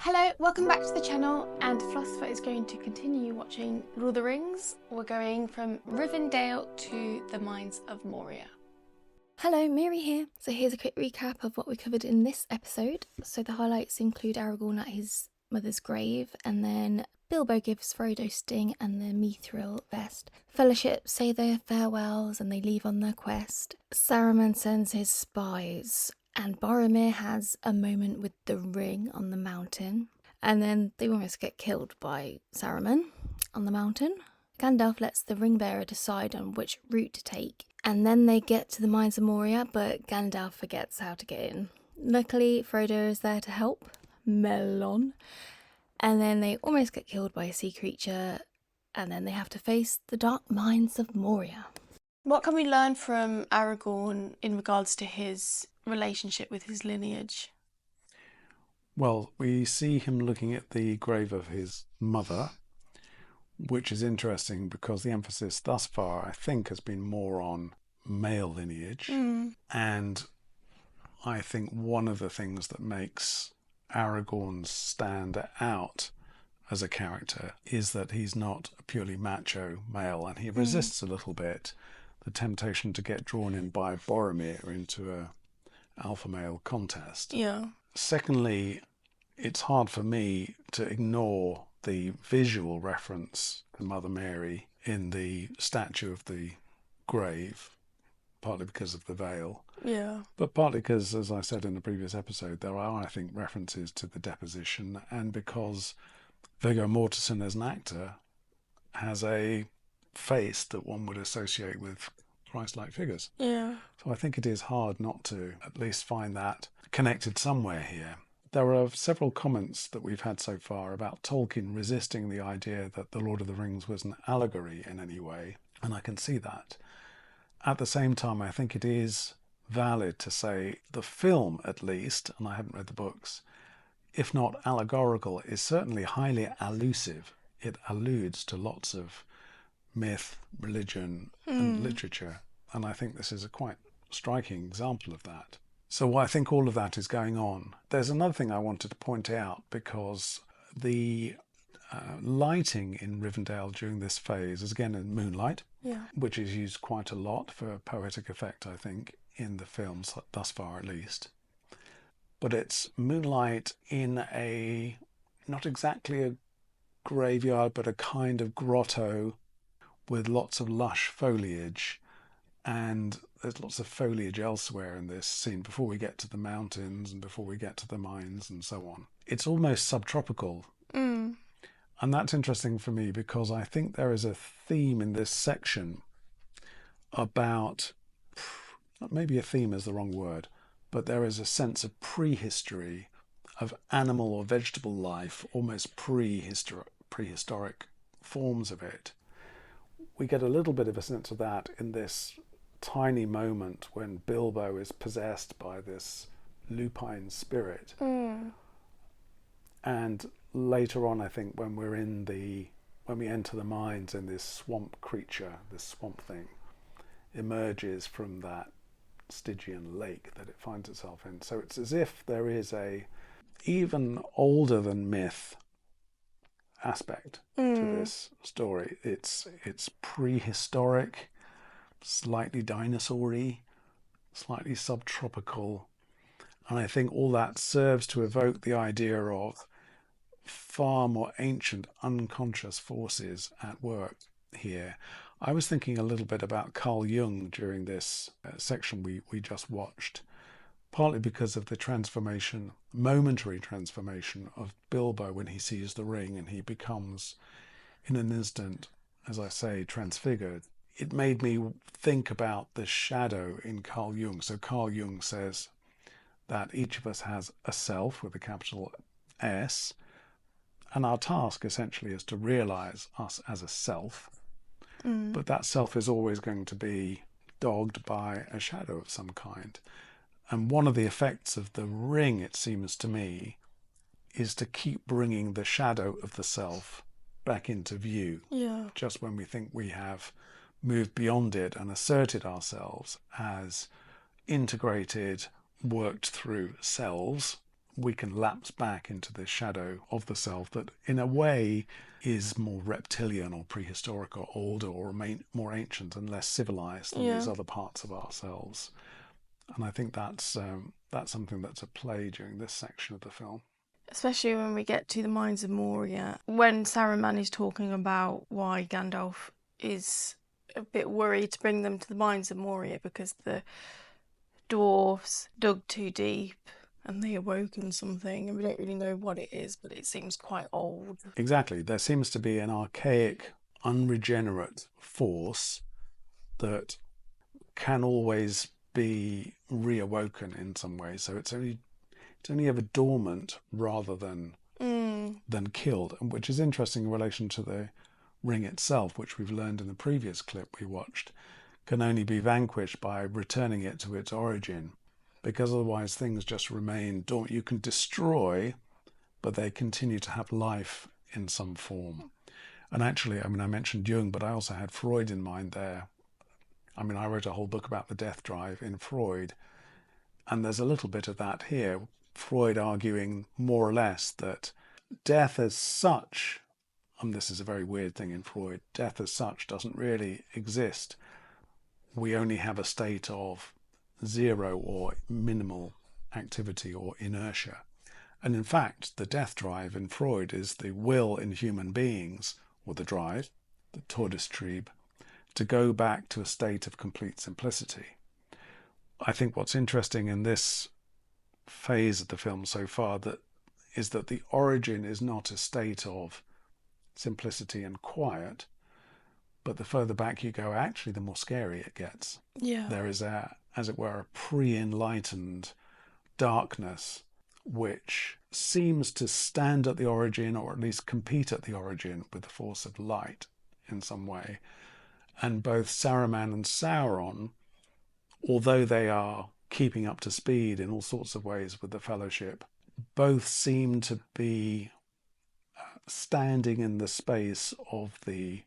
Hello, welcome back to the channel, and Philosopher is going to continue watching Lord of the Rings. We're going from Rivendell to the Mines of Moria. Hello, Miri here. So here's a quick recap of what we covered in this episode. So the highlights include Aragorn at his mother's grave, and then Bilbo gives Frodo Sting and the Mithril vest. Fellowship say their farewells and they leave on their quest. Saruman sends his spies, and Boromir has a moment with the ring on the mountain. And then they almost get killed by Saruman on the mountain. Gandalf lets the ring bearer decide on which route to take. And then they get to the Mines of Moria, but Gandalf forgets how to get in. Luckily, Frodo is there to help. Melon. And then they almost get killed by a sea creature. And then they have to face the dark mines of Moria. What can we learn from Aragorn in regards to his relationship with his lineage? Well, we see him looking at the grave of his mother, which is interesting because the emphasis thus far, I think, has been more on male lineage. And I think one of the things that makes Aragorn stand out as a character is that he's not a purely macho male, and he resists a little bit the temptation to get drawn in by Boromir into a alpha male contest. Yeah. Secondly, it's hard for me to ignore the visual reference to Mother Mary in the statue of the grave, partly because of the veil. Yeah. But partly because, as I said in the previous episode, there are, I think, references to the deposition, and because Viggo Mortensen as an actor has a face that one would associate with Christ-like figures. Yeah. So I think it is hard not to at least find that connected somewhere here. There are several comments that we've had so far about Tolkien resisting the idea that The Lord of the Rings was an allegory in any way, and I can see that. At the same time, I think it is valid to say the film, at least, and I haven't read the books, if not allegorical, is certainly highly allusive. It alludes to lots of myth, religion, and literature, and I think this is a quite striking example of that. So I think all of that is going on. There's another thing I wanted to point out, because the lighting in Rivendell during this phase is again in moonlight, which is used quite a lot for poetic effect, I think, in the films thus far at least. But it's moonlight in a, not exactly a graveyard, but a kind of grotto with lots of lush foliage, and there's lots of foliage elsewhere in this scene before we get to the mountains and before we get to the mines and so on. It's almost subtropical. And that's interesting for me because I think there is a theme in this section about, maybe a theme is the wrong word, but there is a sense of prehistory, of animal or vegetable life, almost prehistoric forms of it. We get a little bit of a sense of that in this tiny moment when Bilbo is possessed by this lupine spirit. And later on, I think, when we enter the mines and this swamp creature, this swamp thing, emerges from that Stygian lake that it finds itself in. So it's as if there is a even older than myth aspect to this story. It's prehistoric, slightly dinosaur-y, slightly subtropical, and I think all that serves to evoke the idea of far more ancient unconscious forces at work here. I was thinking a little bit about Carl Jung during this section we just watched, partly because of the transformation, momentary transformation of Bilbo when he sees the ring and he becomes, in an instant, as I say, transfigured. It made me think about the shadow in Carl Jung. So Carl Jung says that each of us has a self with a capital S, and our task essentially is to realize us as a self, but that self is always going to be dogged by a shadow of some kind. And one of the effects of the ring, it seems to me, is to keep bringing the shadow of the self back into view. Just when we think we have moved beyond it and asserted ourselves as integrated, worked through selves, we can lapse back into this shadow of the self that in a way is more reptilian or prehistoric or older or more ancient and less civilized than these other parts of ourselves. And I think that's something that's at play during this section of the film. Especially when we get to the Mines of Moria, when Saruman is talking about why Gandalf is a bit worried to bring them to the Mines of Moria because the dwarves dug too deep and they awoken something, and we don't really know what it is, but it seems quite old. Exactly. There seems to be an archaic, unregenerate force that can always be reawoken in some way. So it's only ever dormant rather than killed, which is interesting in relation to the ring itself, which we've learned in the previous clip we watched, can only be vanquished by returning it to its origin, because otherwise things just remain dormant. You can destroy, but they continue to have life in some form. And actually, I mentioned Jung, but I also had Freud in mind there. I wrote a whole book about the death drive in Freud, and there's a little bit of that here. Freud arguing more or less that death as such, and this is a very weird thing in Freud, death as such doesn't really exist. We only have a state of zero or minimal activity or inertia. And in fact, the death drive in Freud is the will in human beings, or the drive, the Todestrieb, to go back to a state of complete simplicity. I think what's interesting in this phase of the film so far is that the origin is not a state of simplicity and quiet, but the further back you go, actually, the more scary it gets. Yeah. There is as it were, a pre-enlightened darkness which seems to stand at the origin, or at least compete at the origin, with the force of light in some way. And both Saruman and Sauron, although they are keeping up to speed in all sorts of ways with the Fellowship, both seem to be standing in the space of the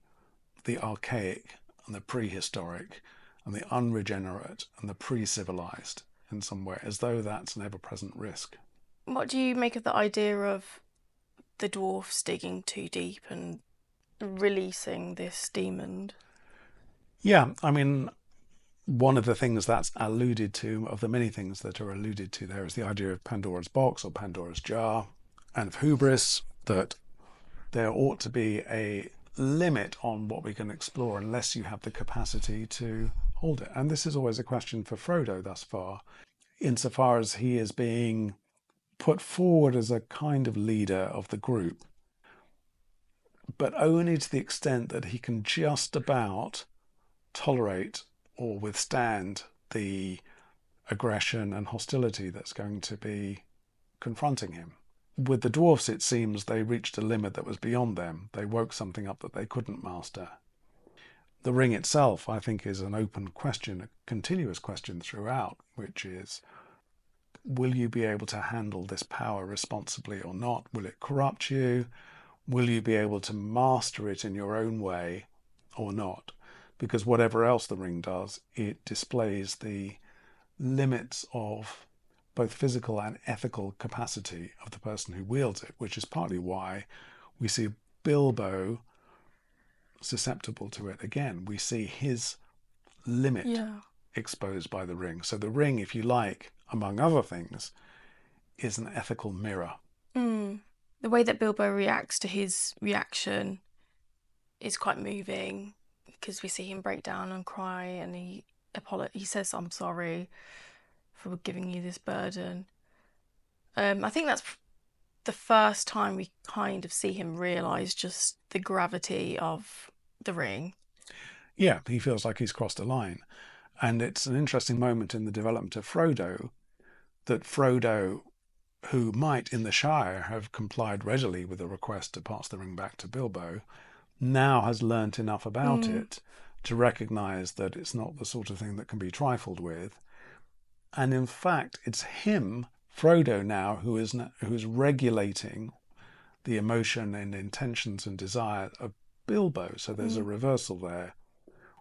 archaic and the prehistoric and the unregenerate and the pre-civilized in some way, as though that's an ever-present risk. What do you make of the idea of the dwarfs digging too deep and releasing this demon? Yeah, one of the things that's alluded to, of the many things that are alluded to there, is the idea of Pandora's box or Pandora's jar, and of hubris, that there ought to be a limit on what we can explore unless you have the capacity to hold it. And this is always a question for Frodo thus far, insofar as he is being put forward as a kind of leader of the group, but only to the extent that he can just about tolerate or withstand the aggression and hostility that's going to be confronting him. With the dwarfs, it seems they reached a limit that was beyond them. They woke something up that they couldn't master. The ring itself, I think, is an open question, a continuous question throughout, which is, will you be able to handle this power responsibly or not? Will it corrupt you? Will you be able to master it in your own way or not? Because whatever else the ring does, it displays the limits of both physical and ethical capacity of the person who wields it, which is partly why we see Bilbo susceptible to it again. We see his limit exposed by the ring. So the ring, if you like, among other things, is an ethical mirror. The way that Bilbo reacts to his reaction is quite moving, because we see him break down and cry, and he says, "I'm sorry for giving you this burden." I think that's the first time we kind of see him realise just the gravity of the ring. Yeah, he feels like he's crossed a line. And it's an interesting moment in the development of Frodo, that Frodo, who might in the Shire have complied readily with the request to pass the ring back to Bilbo, now has learnt enough about it to recognise that it's not the sort of thing that can be trifled with. And in fact, it's him, Frodo, now who's regulating the emotion and intentions and desire of Bilbo. So there's a reversal there,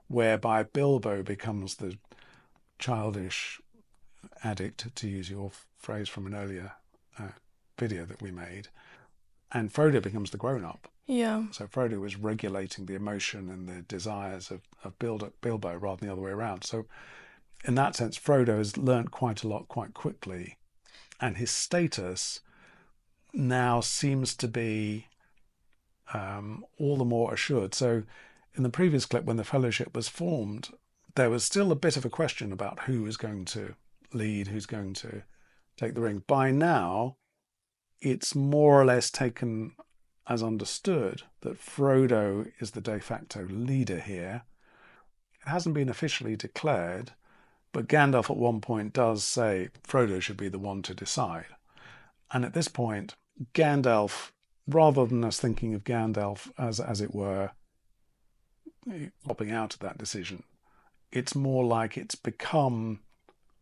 whereby Bilbo becomes the childish addict, to use your phrase from an earlier video that we made, and Frodo becomes the grown-up. Yeah. So Frodo is regulating the emotion and the desires of Bilbo rather than the other way around. So in that sense, Frodo has learnt quite a lot quite quickly, and his status now seems to be all the more assured. So in the previous clip, when the Fellowship was formed, there was still a bit of a question about who was going to lead, who's going to take the ring. By now, it's more or less taken as understood that Frodo is the de facto leader here. It hasn't been officially declared, but Gandalf at one point does say Frodo should be the one to decide. And at this point, Gandalf, rather than us thinking of Gandalf as it were, popping out of that decision, it's more like it's become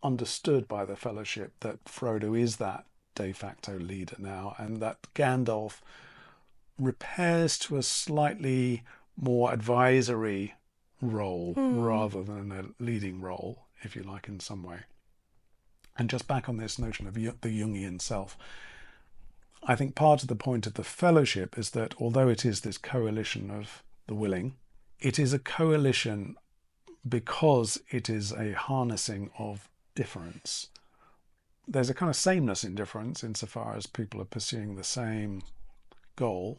understood by the Fellowship that Frodo is that de facto leader now, and that Gandalf repairs to a slightly more advisory role rather than a leading role, if you like, in some way. And just back on this notion of the Jungian self, I think part of the point of the Fellowship is that although it is this coalition of the willing, it is a coalition because it is a harnessing of difference. There's a kind of sameness in difference insofar as people are pursuing the same goal,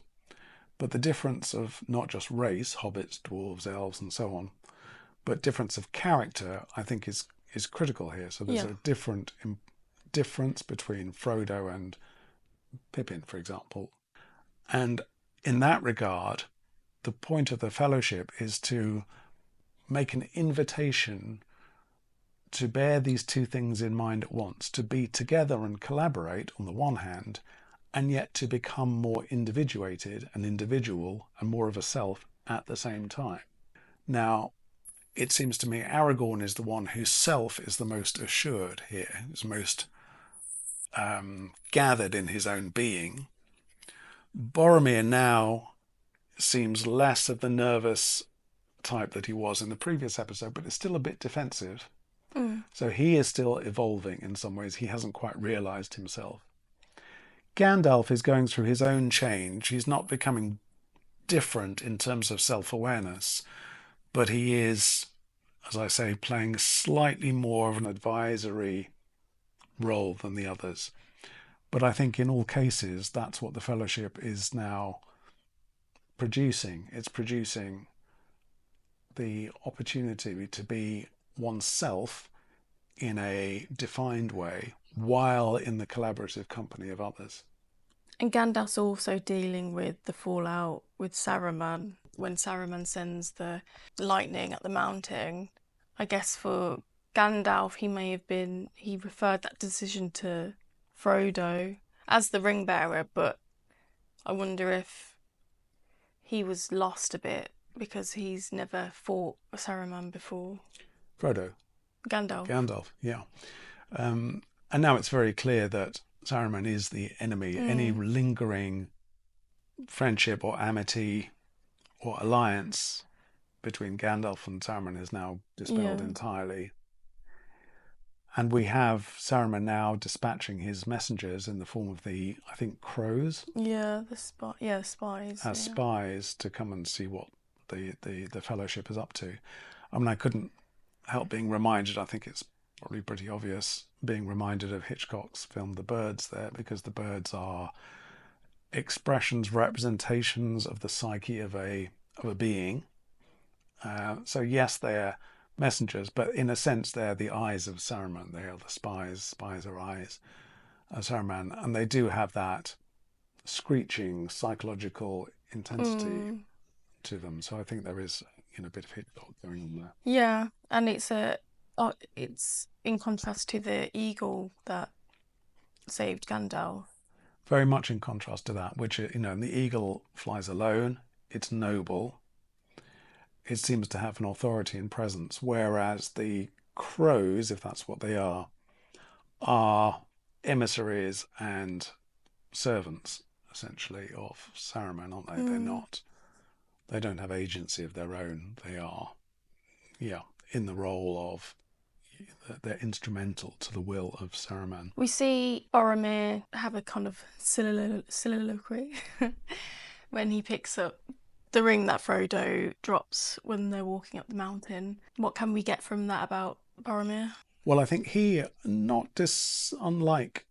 but the difference of not just race, hobbits, dwarves, elves, and so on, but difference of character, I think is critical here. So there's a difference between Frodo and Pippin, for example. And in that regard, the point of the Fellowship is to make an invitation to bear these two things in mind at once, to be together and collaborate on the one hand, and yet to become more individuated and individual and more of a self at the same time. Now, it seems to me Aragorn is the one whose self is the most assured here, is most gathered in his own being. Boromir now seems less of the nervous type that he was in the previous episode, but is still a bit defensive. So he is still evolving in some ways. He hasn't quite realised himself. Gandalf is going through his own change. He's not becoming different in terms of self-awareness, but he is, as I say, playing slightly more of an advisory role than the others. But I think in all cases, that's what the Fellowship is now producing. It's producing the opportunity to be oneself in a defined way while in the collaborative company of others. And Gandalf's also dealing with the fallout with Saruman. When Saruman sends the lightning at the mountain, I guess for Gandalf, he referred that decision to Frodo as the ring bearer, but I wonder if he was lost a bit because he's never fought Saruman before. Frodo? Gandalf, yeah. And now it's very clear that Saruman is the enemy. Any lingering friendship or amity or alliance between Gandalf and Saruman is now dispelled entirely. And we have Saruman now dispatching his messengers in the form of the, I think, crows. The spies. As spies to come and see what the Fellowship is up to. I mean, I couldn't help being reminded, I think it's probably pretty obvious, being reminded of Hitchcock's film The Birds there, because the birds are expressions, representations of the psyche of a being. So yes, they're messengers, but in a sense they're the eyes of Saruman. They are the spies. Spies are eyes of Saruman, and they do have that screeching psychological intensity to them. So I think there is a bit of Hitchcock going on there. Yeah, and it's in contrast to the eagle that saved Gandalf. Very much in contrast to that, which, and the eagle flies alone. It's noble. It seems to have an authority and presence, whereas the crows, if that's what they are emissaries and servants, essentially, of Saruman, aren't they? They're not. They don't have agency of their own. They are, in the role of, they're instrumental to the will of Saruman. We see Boromir have a kind of soliloquy when he picks up the ring that Frodo drops when they're walking up the mountain. What can we get from that about Boromir? Well, I think he, not unlike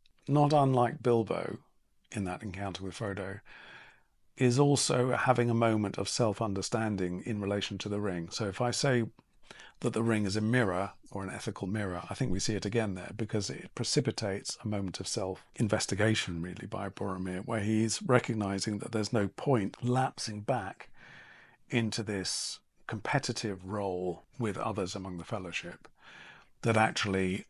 Bilbo in that encounter with Frodo, is also having a moment of self-understanding in relation to the ring. So if I say that the ring is a mirror or an ethical mirror, I think we see it again there, because it precipitates a moment of self-investigation, really, by Boromir, where he's recognizing that there's no point lapsing back into this competitive role with others among the Fellowship, that actually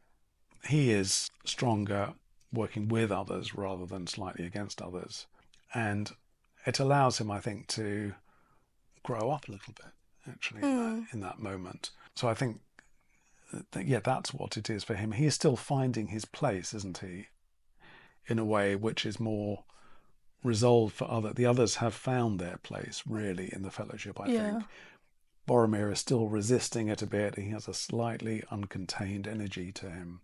he is stronger working with others rather than slightly against others. And it allows him, I think, to grow up a little bit, actually, in that moment. So I think, that's what it is for him. He is still finding his place, isn't he? In a way which is more resolved for the others have found their place, really, in the Fellowship, I think. Boromir is still resisting it a bit. He has a slightly uncontained energy to him,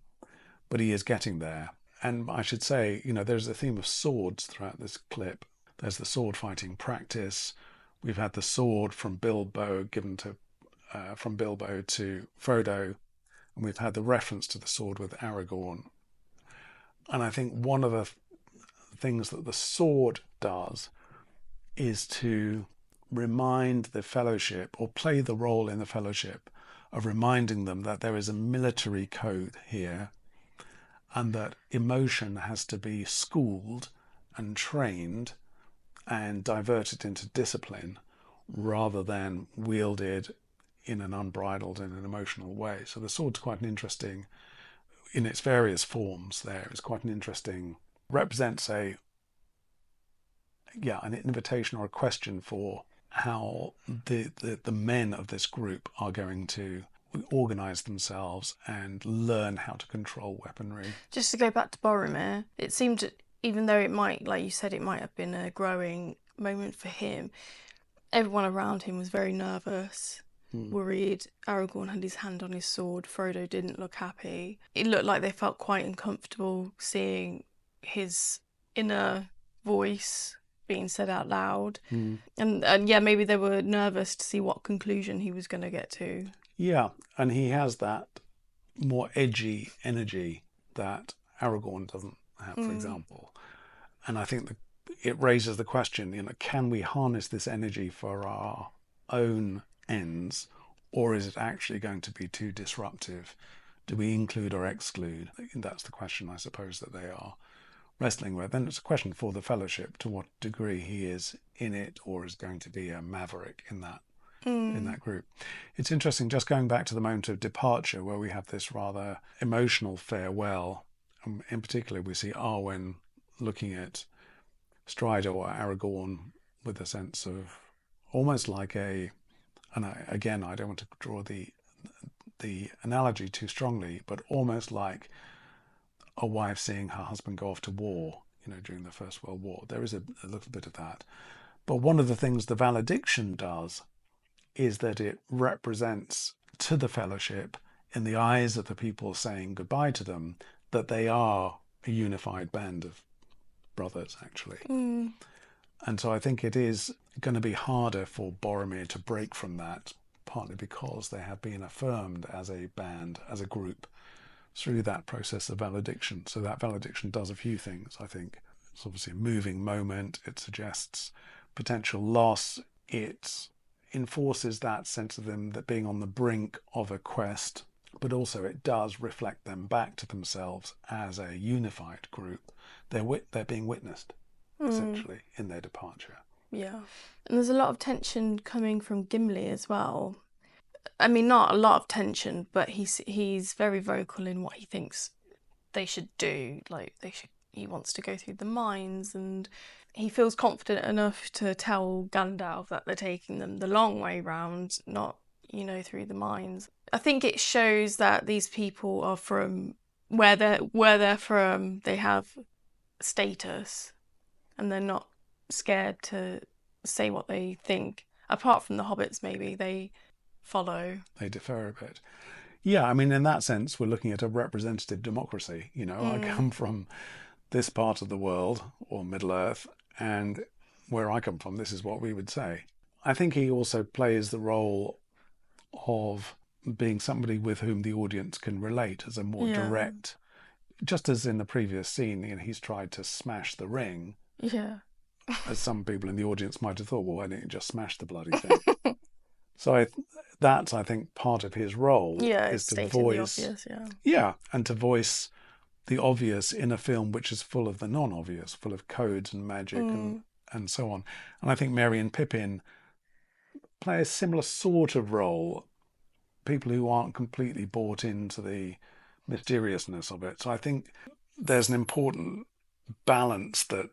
but he is getting there. And I should say, there's a theme of swords throughout this clip. There's the sword fighting practice. We've had the sword from Bilbo given from Bilbo to Frodo, and we've had the reference to the sword with Aragorn. And I think one of the things that the sword does is to remind the Fellowship, or play the role in the Fellowship of reminding them that there is a military code here, and that emotion has to be schooled and trained and diverted into discipline rather than wielded in an unbridled and an emotional way. So the sword's quite an interesting, in its various forms there, it's quite an interesting, represents an invitation or a question for how the men of this group are going to organise themselves and learn how to control weaponry. Just to go back to Boromir, it seemed, even though it might, like you said, it might have been a growing moment for him, everyone around him was very nervous, worried. Aragorn had his hand on his sword. Frodo didn't look happy. It looked like they felt quite uncomfortable seeing his inner voice being said out loud. And maybe they were nervous to see what conclusion he was going to get to. Yeah, and he has that more edgy energy that Aragorn doesn't have, for example. And I think it raises the question, can we harness this energy for our own ends, or is it actually going to be too disruptive? Do we include or exclude? That's the question, I suppose, that they are wrestling with. Then it's a question for the Fellowship, to what degree he is in it or is going to be a maverick in that group. It's interesting, just going back to the moment of departure, where we have this rather emotional farewell. In particular, we see Arwen looking at Strider or Aragorn with a sense of almost like I don't want to draw the analogy too strongly, but almost like a wife seeing her husband go off to war, during the First World War. There is a little bit of that. But one of the things the valediction does is that it represents to the Fellowship, in the eyes of the people saying goodbye to them, that they are a unified band of brothers, actually. And so I think it is going to be harder for Boromir to break from that, partly because they have been affirmed as a band, as a group, through that process of valediction. So that valediction does a few things, I think. It's obviously a moving moment. It suggests potential loss. It enforces that sense of them that being on the brink of a quest, but also it does reflect them back to themselves as a unified group. They're being witnessed, essentially, in their departure. Yeah. And there's a lot of tension coming from Gimli as well. I mean, not a lot of tension, but he's very vocal in what he thinks they should do. Like, he wants to go through the mines, and he feels confident enough to tell Gandalf that they're taking them the long way round, not, through the mines. I think it shows that these people are from where they're from. They have status, and they're not scared to say what they think. Apart from the hobbits, maybe they follow. They defer a bit. Yeah, I mean, in that sense, we're looking at a representative democracy. I come from this part of the world, or Middle Earth, and where I come from, this is what we would say. I think he also plays the role of being somebody with whom the audience can relate as a more direct, just as in the previous scene, he's tried to smash the ring. Yeah. As some people in the audience might have thought, well, why didn't you just smash the bloody thing? So that's, I think, part of his role is to voice, the obvious, and to voice the obvious in a film which is full of the non-obvious, full of codes and magic and so on. And I think Merry and Pippin play a similar sort of role, people who aren't completely bought into the mysteriousness of it. So I think there's an important balance that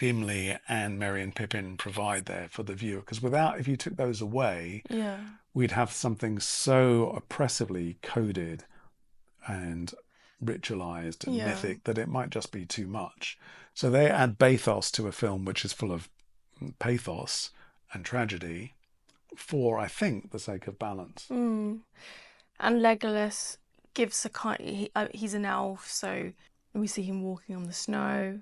Gimli and Merry and Pippin provide there for the viewer, because if you took those away, we'd have something so oppressively coded and ritualized and mythic that it might just be too much. So they add bathos to a film which is full of pathos and tragedy for, I think, the sake of balance. And Legolas gives he's an elf, so we see him walking on the snow.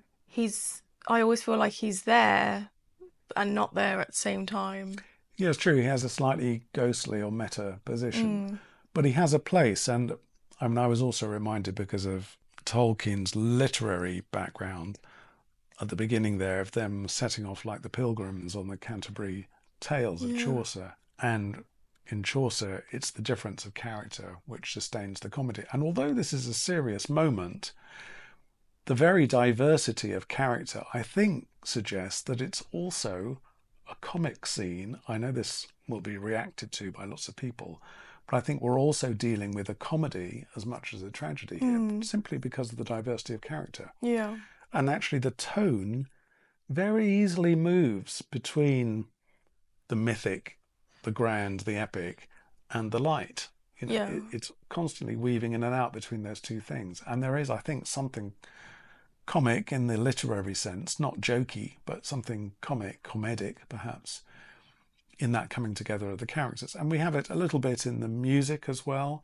I always feel like he's there and not there at the same time. Yeah, it's true. He has a slightly ghostly or meta position, but he has a place. And I mean, I was also reminded, because of Tolkien's literary background at the beginning there, of them setting off like the pilgrims on the Canterbury Tales of Chaucer. And in Chaucer, it's the difference of character which sustains the comedy. And although this is a serious moment, the very diversity of character, I think, suggests that it's also a comic scene. I know this will be reacted to by lots of people, but I think we're also dealing with a comedy as much as a tragedy here, simply because of the diversity of character. Yeah. And actually the tone very easily moves between the mythic, the grand, the epic, and the light. It's constantly weaving in and out between those two things. And there is, I think, something comic in the literary sense, not jokey, but something comedic perhaps, in that coming together of the characters. And we have it a little bit in the music as well.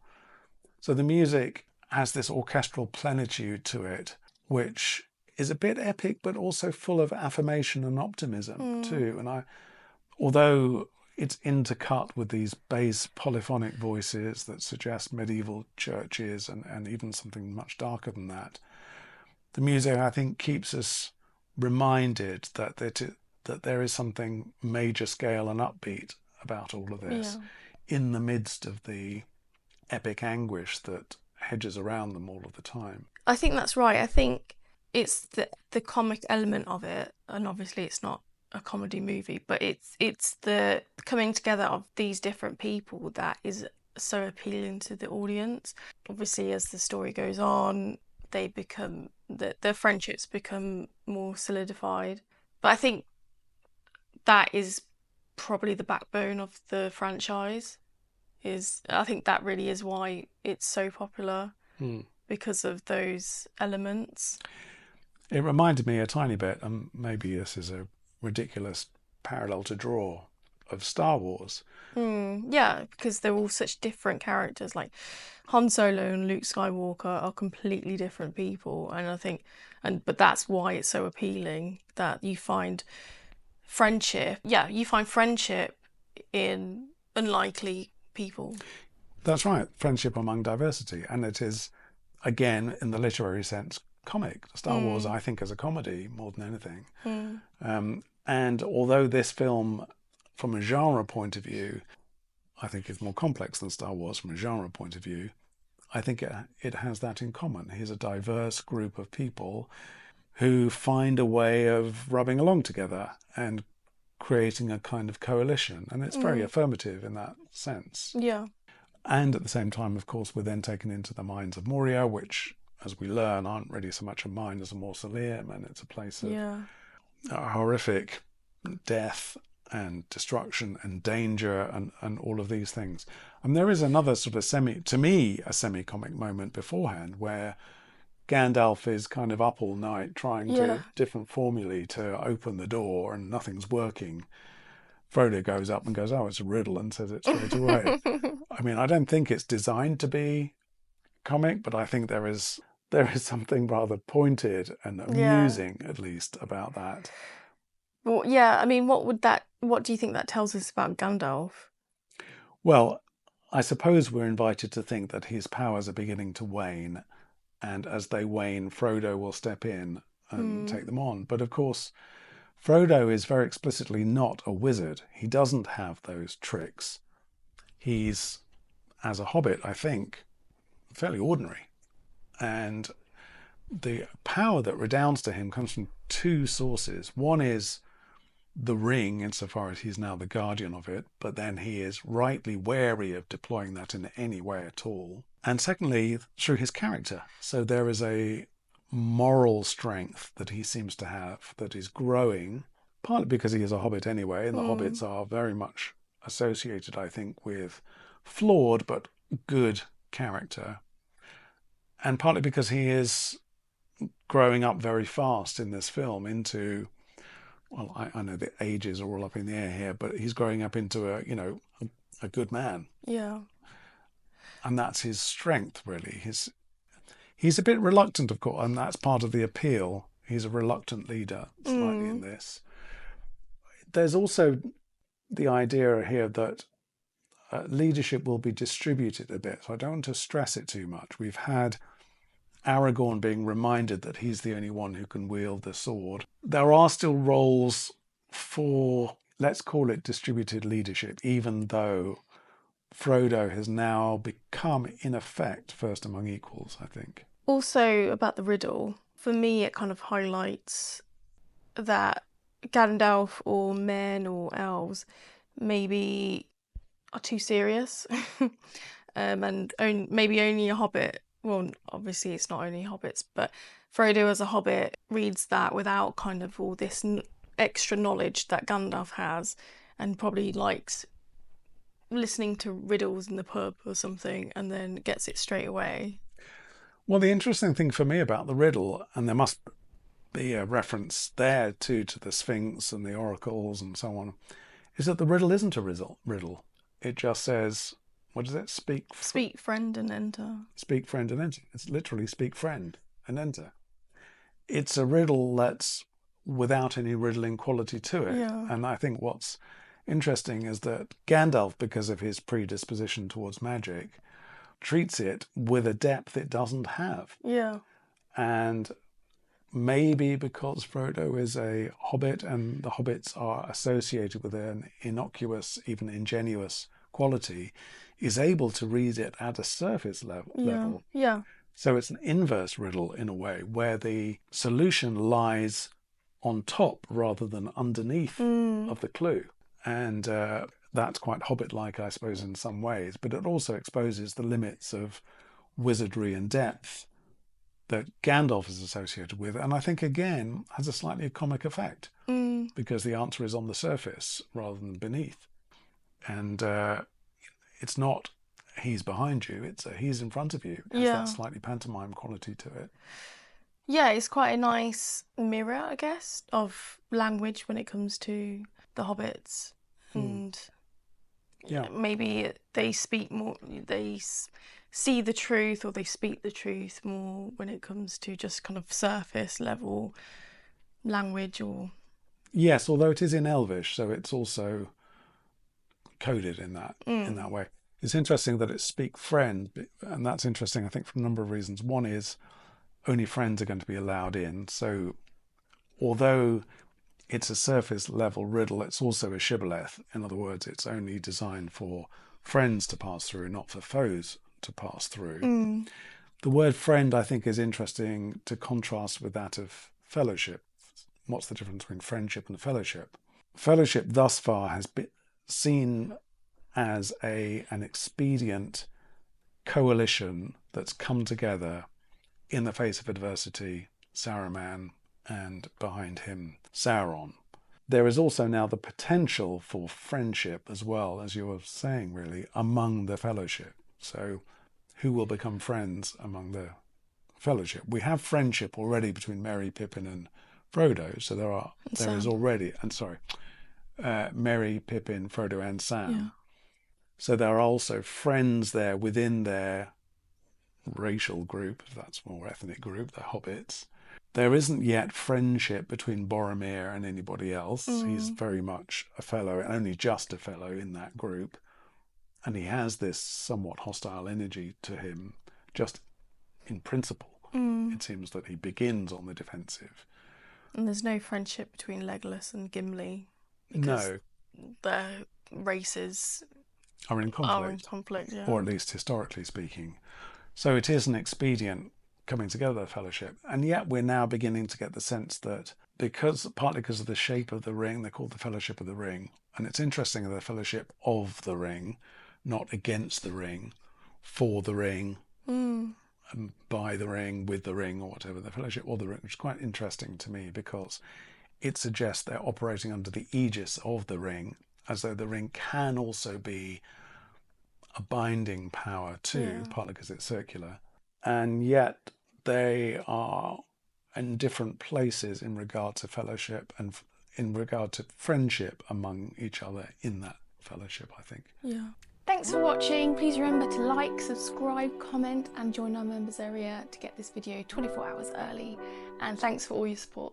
So the music has this orchestral plenitude to it, which is a bit epic, but also full of affirmation and optimism too. And although it's intercut with these bass polyphonic voices that suggest medieval churches and even something much darker than that, the music, I think, keeps us reminded that there is something major scale and upbeat about all of this in the midst of the epic anguish that hedges around them all of the time. I think that's right. I think it's the comic element of it, and obviously it's not a comedy movie, but it's the coming together of these different people that is so appealing to the audience. Obviously, as the story goes on, they become their friendships become more solidified. But I think that is probably the backbone of the franchise. I think that really is why it's so popular, because of those elements. It reminded me a tiny bit, and maybe this is a ridiculous parallel to draw, of Star Wars. Yeah, because they're all such different characters. Like Han Solo and Luke Skywalker are completely different people, and I think, but that's why it's so appealing, that you find friendship. Yeah, you find friendship in unlikely people. That's right, friendship among diversity, and it is, again, in the literary sense, comic. Star Wars, I think, is a comedy more than anything. And although this film, from a genre point of view, I think is more complex than Star Wars from a genre point of view, I think it has that in common. Here's a diverse group of people who find a way of rubbing along together and creating a kind of coalition. And it's very affirmative in that sense. Yeah. And at the same time, of course, we're then taken into the mines of Moria, which, as we learn, aren't really so much a mine as a mausoleum, and it's a place of horrific death and destruction and danger and all of these things. And there is another sort of semi-comic moment beforehand where Gandalf is kind of up all night trying to different formulae to open the door and nothing's working. Frodo goes up and goes, "Oh, it's a riddle," and says it straight away. I mean, I don't think it's designed to be comic, but I think there is something rather pointed and amusing, at least, about that. Well, yeah, I mean, what do you think that tells us about Gandalf? Well, I suppose we're invited to think that his powers are beginning to wane, and as they wane, Frodo will step in and take them on. But of course, Frodo is very explicitly not a wizard. He doesn't have those tricks. He's, as a hobbit, I think, fairly ordinary. And the power that redounds to him comes from two sources. One is the ring, insofar as he's now the guardian of it, but then he is rightly wary of deploying that in any way at all. And secondly, through his character. So there is a moral strength that he seems to have that is growing, partly because he is a hobbit anyway, and the hobbits are very much associated, I think, with flawed but good character, and partly because he is growing up very fast in this film into, well, I know the ages are all up in the air here, but he's growing up into a good man. Yeah. And that's his strength, really. He's a bit reluctant, of course, and that's part of the appeal. He's a reluctant leader, slightly, in this. There's also the idea here that leadership will be distributed a bit. So I don't want to stress it too much. We've had Aragorn being reminded that he's the only one who can wield the sword. There are still roles for, let's call it, distributed leadership, even though Frodo has now become, in effect, first among equals, I think. Also, about the riddle, for me, it kind of highlights that Gandalf or men or elves maybe are too serious, and maybe only a hobbit. Well, obviously it's not only hobbits, but Frodo as a hobbit reads that without kind of all this extra knowledge that Gandalf has, and probably likes listening to riddles in the pub or something, and then gets it straight away. Well, the interesting thing for me about the riddle, and there must be a reference there too to the Sphinx and the oracles and so on, is that the riddle isn't a riddle. It just says, what is it? Speak friend and enter. Speak friend and enter. It's literally speak friend and enter. It's a riddle that's without any riddling quality to it. Yeah. And I think what's interesting is that Gandalf, because of his predisposition towards magic, treats it with a depth it doesn't have. Yeah. And maybe because Frodo is a hobbit and the hobbits are associated with an innocuous, even ingenuous quality, is able to read it at a surface level. Yeah. So it's an inverse riddle in a way, where the solution lies on top rather than underneath of the clue. And that's quite hobbit-like, I suppose, in some ways, but it also exposes the limits of wizardry and depth that Gandalf is associated with, and I think, again, has a slightly comic effect, because the answer is on the surface rather than beneath. And it's not he's behind you, it's he's in front of you. It has that slightly pantomime quality to it. Yeah, it's quite a nice mirror, I guess, of language when it comes to the hobbits. And maybe they speak more, they see the truth, or they speak the truth more when it comes to just kind of surface level language. Or yes, although it is in Elvish, so it's also coded in that way. It's interesting that it's speak friend, and that's interesting, I think, for a number of reasons. One is only friends are going to be allowed in, so although it's a surface level riddle, it's also a shibboleth. In other words, it's only designed for friends to pass through, not for foes to pass through. The word friend, I think, is interesting to contrast with that of fellowship. What's the difference between friendship and fellowship? Fellowship thus far has been seen as an expedient coalition that's come together in the face of adversity, Saruman, and behind him, Sauron. There is also now the potential for friendship as well, as you were saying, really, among the fellowship. So who will become friends among the fellowship? We have friendship already between Merry, Pippin and Frodo, so there is already, and Miri, Pippin, Frodo and Sam. Yeah. So there are also friends there within their racial group, if that's more ethnic group, the hobbits. There isn't yet friendship between Boromir and anybody else. He's very much a fellow, only just a fellow in that group. And he has this somewhat hostile energy to him, just in principle. It seems that he begins on the defensive. And there's no friendship between Legolas and Gimli. Because their races are in conflict, yeah. Or at least historically speaking. So it is an expedient coming together, the Fellowship. And yet we're now beginning to get the sense that partly because of the shape of the ring, they're called the Fellowship of the Ring. And it's interesting, the Fellowship of the Ring, not against the ring, for the ring, and by the ring, with the ring, or whatever, the Fellowship of the Ring, which is quite interesting to me because it suggests they're operating under the aegis of the ring, as though the ring can also be a binding power too, partly because it's circular. And yet they are in different places in regard to fellowship and in regard to friendship among each other in that fellowship, I think. Yeah. Thanks for watching. Please remember to like, subscribe, comment and join our members area to get this video 24 hours early. And thanks for all your support.